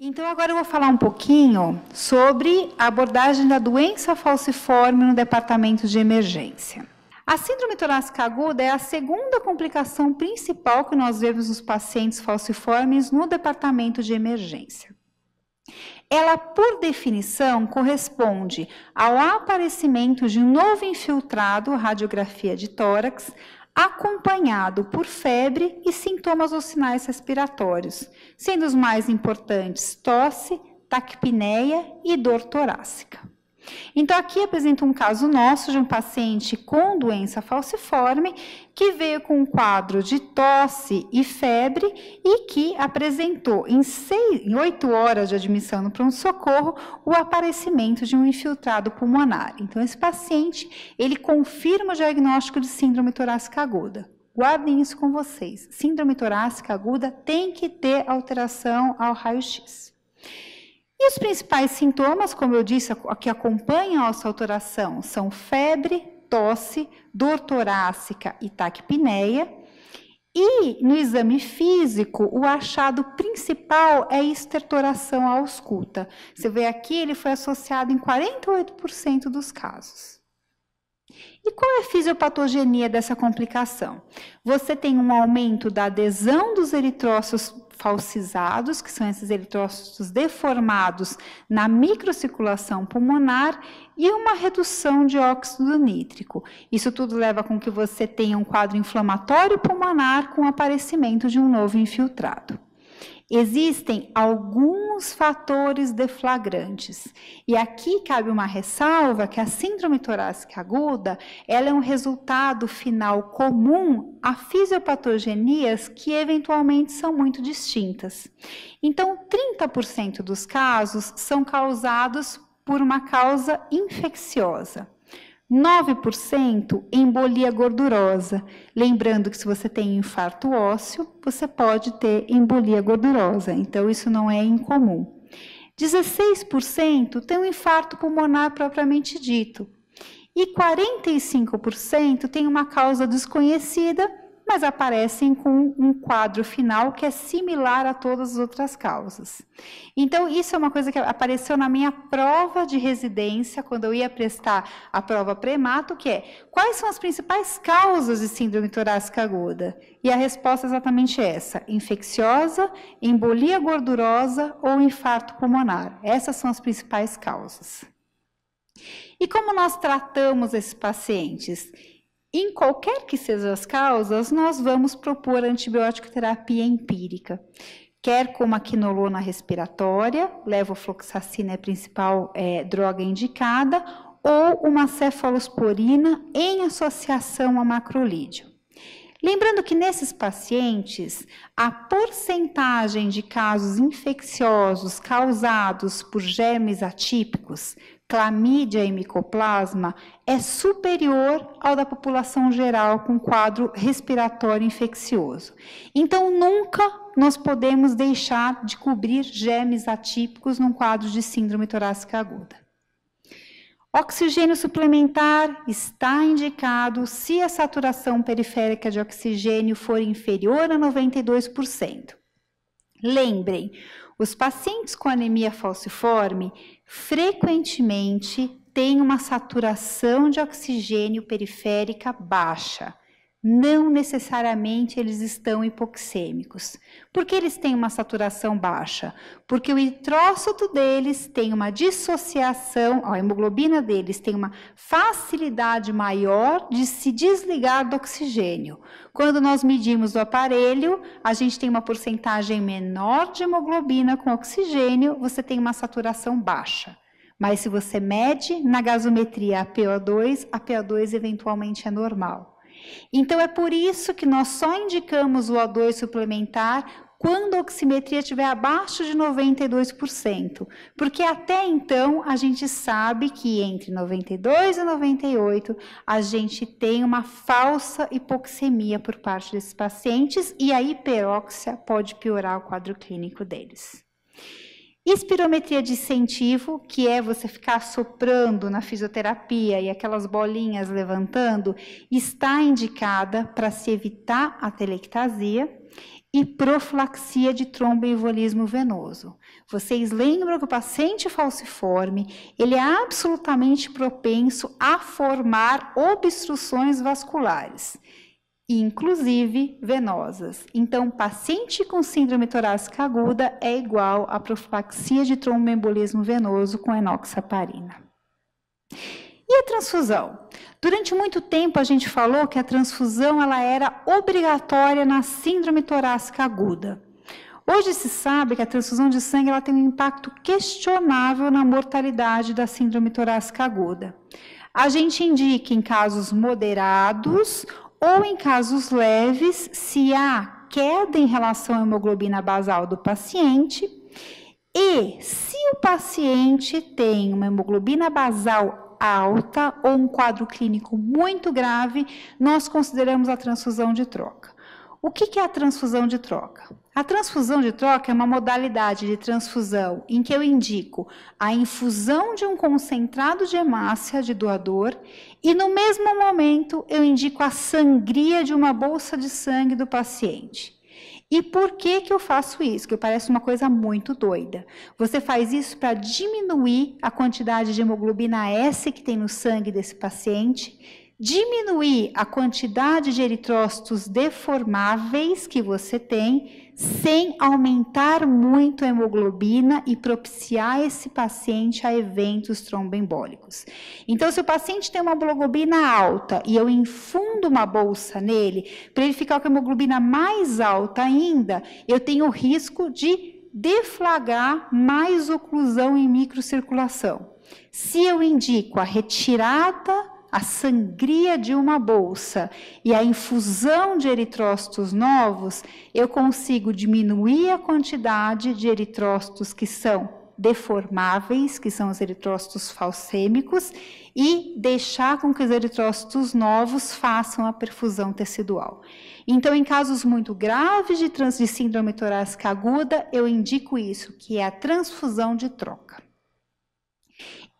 Então, agora eu vou falar um pouquinho sobre a abordagem da doença falciforme no departamento de emergência. A síndrome torácica aguda é a segunda complicação principal que nós vemos nos pacientes falciformes no departamento de emergência. Ela, por definição, corresponde ao aparecimento de um novo infiltrado, radiografia de tórax, acompanhado por febre e sintomas ou sinais respiratórios, sendo os mais importantes tosse, taquipneia e dor torácica. Então, aqui apresento um caso nosso de um paciente com doença falciforme que veio com um quadro de tosse e febre e que apresentou em 8 horas de admissão no pronto-socorro o aparecimento de um infiltrado pulmonar. Então, esse paciente, ele confirma o diagnóstico de síndrome torácica aguda. Guardem isso com vocês. Síndrome torácica aguda tem que ter alteração ao raio-x. E os principais sintomas, como eu disse, que acompanham essa alteração são febre, tosse, dor torácica e taquipneia. E no exame físico, o achado principal é estertoração à ausculta. Você vê aqui, ele foi associado em 48% dos casos. E qual é a fisiopatogenia dessa complicação? Você tem um aumento da adesão dos eritrócitos falcizados, que são esses eritrócitos deformados na microcirculação pulmonar, e uma redução de óxido nítrico. Isso tudo leva com que você tenha um quadro inflamatório pulmonar com o aparecimento de um novo infiltrado. Existem alguns fatores deflagrantes. E aqui cabe uma ressalva que a síndrome torácica aguda, ela é um resultado final comum a fisiopatogenias que eventualmente são muito distintas. Então, 30% dos casos são causados por uma causa infecciosa. 9% embolia gordurosa. Lembrando que se você tem infarto ósseo, você pode ter embolia gordurosa, então isso não é incomum. 16% tem um infarto pulmonar propriamente dito. E 45% tem uma causa desconhecida, mas aparecem com um quadro final que é similar a todas as outras causas. Então, isso é uma coisa que apareceu na minha prova de residência, quando eu ia prestar a prova pré-mato, que é, quais são as principais causas de síndrome torácica aguda? E a resposta é exatamente essa, infecciosa, embolia gordurosa ou infarto pulmonar. Essas são as principais causas. E como nós tratamos esses pacientes? Em qualquer que sejam as causas, nós vamos propor antibiótico terapia empírica, quer como a quinolona respiratória, levofloxacina é a principal droga indicada, ou uma cefalosporina em associação a macrolídeo. Lembrando que nesses pacientes, a porcentagem de casos infecciosos causados por germes atípicos, clamídia e micoplasma, é superior ao da população geral com quadro respiratório infeccioso. Então, nunca nós podemos deixar de cobrir germes atípicos num quadro de síndrome torácica aguda. Oxigênio suplementar está indicado se a saturação periférica de oxigênio for inferior a 92%. Lembrem, os pacientes com anemia falciforme frequentemente têm uma saturação de oxigênio periférica baixa. Não necessariamente eles estão hipoxêmicos. Por que eles têm uma saturação baixa? Porque o eritrócito deles tem uma dissociação, a hemoglobina deles tem uma facilidade maior de se desligar do oxigênio. Quando nós medimos o aparelho, a gente tem uma porcentagem menor de hemoglobina com oxigênio, você tem uma saturação baixa. Mas se você mede na gasometria a PO2 eventualmente é normal. Então, é por isso que nós só indicamos o O2 suplementar quando a oximetria estiver abaixo de 92%, porque até então a gente sabe que entre 92 e 98 a gente tem uma falsa hipoxemia por parte desses pacientes e a hiperóxia pode piorar o quadro clínico deles. Espirometria de incentivo, que é você ficar soprando na fisioterapia e aquelas bolinhas levantando, está indicada para se evitar a telectasia. e profilaxia de tromboembolismo venoso. Vocês lembram que o paciente falciforme, ele é absolutamente propenso a formar obstruções vasculares, inclusive venosas. Então, paciente com síndrome torácica aguda é igual a profilaxia de tromboembolismo venoso com enoxaparina. E a transfusão? Durante muito tempo a gente falou que a transfusão ela era obrigatória na síndrome torácica aguda. Hoje se sabe que a transfusão de sangue ela tem um impacto questionável na mortalidade da síndrome torácica aguda. A gente indica em casos moderados ou em casos leves, se há queda em relação à hemoglobina basal do paciente e se o paciente tem uma hemoglobina basal alta ou um quadro clínico muito grave, nós consideramos a transfusão de troca. O que é a transfusão de troca? A transfusão de troca é uma modalidade de transfusão em que eu indico a infusão de um concentrado de hemácia de doador e, no mesmo momento, eu indico a sangria de uma bolsa de sangue do paciente. E por que eu faço isso? Que parece uma coisa muito doida. Você faz isso para diminuir a quantidade de hemoglobina S que tem no sangue desse paciente, diminuir a quantidade de eritrócitos deformáveis que você tem, sem aumentar muito a hemoglobina e propiciar esse paciente a eventos tromboembólicos. Então, se o paciente tem uma hemoglobina alta e eu infundo uma bolsa nele, para ele ficar com a hemoglobina mais alta ainda, eu tenho o risco de deflagrar mais oclusão em microcirculação. Se eu indico a retirada, a sangria de uma bolsa e a infusão de eritrócitos novos, eu consigo diminuir a quantidade de eritrócitos que são deformáveis, que são os eritrócitos falcêmicos, e deixar com que os eritrócitos novos façam a perfusão tecidual. Então, em casos muito graves de síndrome torácica aguda, eu indico isso, que é a transfusão de troca.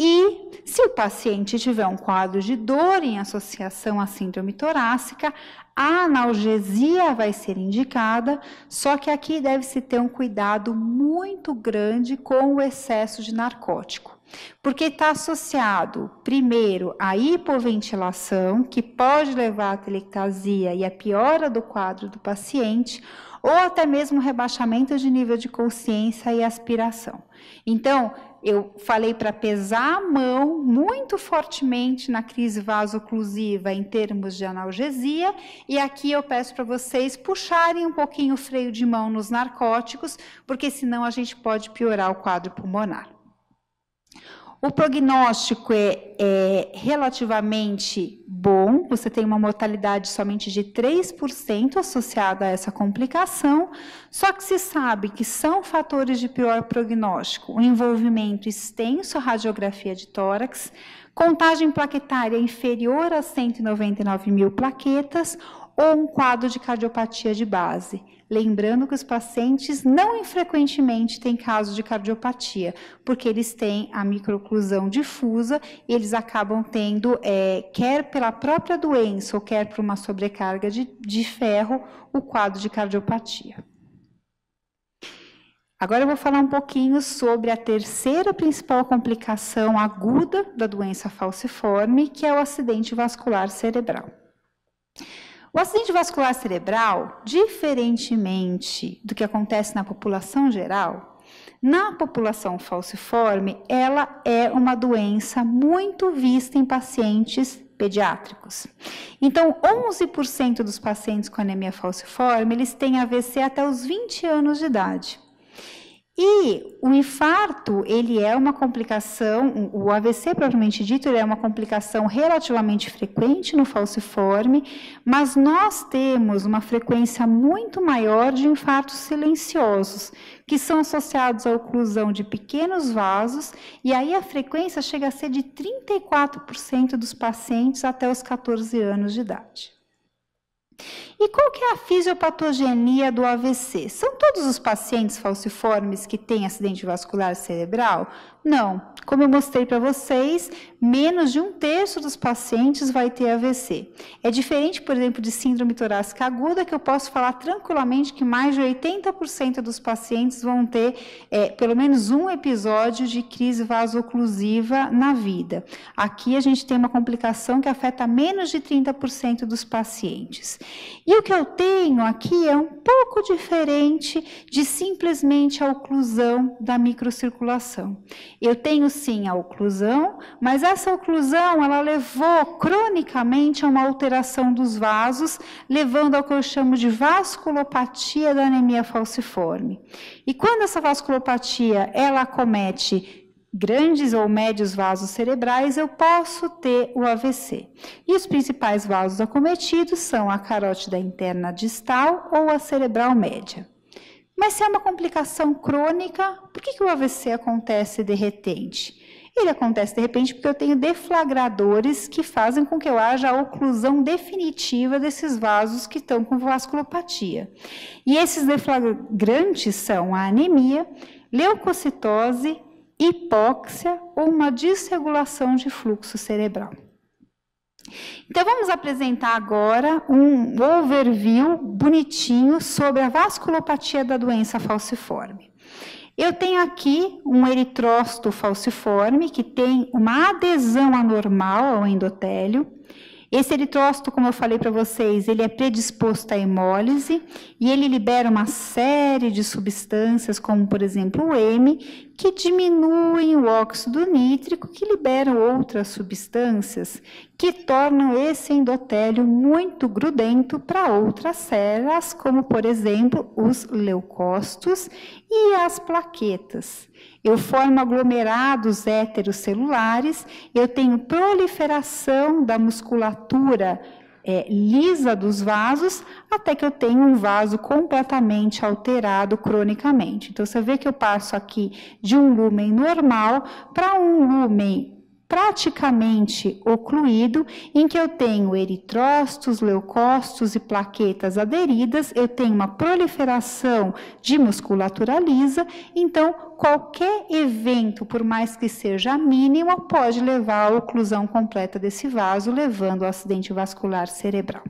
E se o paciente tiver um quadro de dor em associação à síndrome torácica, a analgesia vai ser indicada, só que aqui deve-se ter um cuidado muito grande com o excesso de narcótico, porque está associado, primeiro, à hipoventilação, que pode levar à atelectasia e à piora do quadro do paciente, ou até mesmo rebaixamento de nível de consciência e aspiração. Então, eu falei para pesar a mão muito fortemente na crise vasoclusiva em termos de analgesia, e aqui eu peço para vocês puxarem um pouquinho o freio de mão nos narcóticos, porque senão a gente pode piorar o quadro pulmonar. O prognóstico é relativamente bom, você tem uma mortalidade somente de 3% associada a essa complicação, só que se sabe que são fatores de pior prognóstico, o envolvimento extenso, a radiografia de tórax, contagem plaquetária inferior a 199 mil plaquetas ou um quadro de cardiopatia de base. Lembrando que os pacientes não infrequentemente têm casos de cardiopatia, porque eles têm a microoclusão difusa e eles acabam tendo, quer pela própria doença ou quer por uma sobrecarga de ferro, o quadro de cardiopatia. Agora eu vou falar um pouquinho sobre a terceira principal complicação aguda da doença falciforme, que é o acidente vascular cerebral. O acidente vascular cerebral, diferentemente do que acontece na população geral, na população falciforme, ela é uma doença muito vista em pacientes pediátricos. Então, 11% dos pacientes com anemia falciforme, eles têm AVC até os 20 anos de idade. E o infarto, ele é uma complicação, o AVC propriamente dito, ele é uma complicação relativamente frequente no falciforme, mas nós temos uma frequência muito maior de infartos silenciosos, que são associados à oclusão de pequenos vasos, e aí a frequência chega a ser de 34% dos pacientes até os 14 anos de idade. E qual que é a fisiopatogenia do AVC? São todos os pacientes falciformes que têm acidente vascular cerebral? Não. Como eu mostrei para vocês, menos de 1/3 dos pacientes vai ter AVC. É diferente, por exemplo, de síndrome torácica aguda, que eu posso falar tranquilamente que mais de 80% dos pacientes vão ter pelo menos um episódio de crise vaso-oclusiva na vida. Aqui a gente tem uma complicação que afeta menos de 30% dos pacientes. E o que eu tenho aqui é um pouco diferente de simplesmente a oclusão da microcirculação. Eu tenho sim a oclusão, mas essa oclusão ela levou cronicamente a uma alteração dos vasos, levando ao que eu chamo de vasculopatia da anemia falciforme. E quando essa vasculopatia ela acomete grandes ou médios vasos cerebrais, eu posso ter o AVC. E os principais vasos acometidos são a carótida interna distal ou a cerebral média. Mas se é uma complicação crônica, por que o AVC acontece de repente? Ele acontece de repente porque eu tenho deflagradores que fazem com que eu haja a oclusão definitiva desses vasos que estão com vasculopatia. E esses deflagrantes são a anemia, leucocitose, hipóxia ou uma desregulação de fluxo cerebral. Então, vamos apresentar agora um overview bonitinho sobre a vasculopatia da doença falciforme. Eu tenho aqui um eritrócito falciforme que tem uma adesão anormal ao endotélio. Esse eritrócito, como eu falei para vocês, ele é predisposto à hemólise e ele libera uma série de substâncias, como, por exemplo, o M, que diminuem o óxido nítrico, que liberam outras substâncias que tornam esse endotélio muito grudento para outras células, como, por exemplo, os leucócitos e as plaquetas. Eu formo aglomerados heterocelulares, eu tenho proliferação da musculatura lisa dos vasos, até que eu tenho um vaso completamente alterado cronicamente. Então, você vê que eu passo aqui de um lúmen normal para um lúmen praticamente ocluído, em que eu tenho eritrócitos, leucócitos e plaquetas aderidas, eu tenho uma proliferação de musculatura lisa, então qualquer evento, por mais que seja mínimo, pode levar à oclusão completa desse vaso, levando ao acidente vascular cerebral.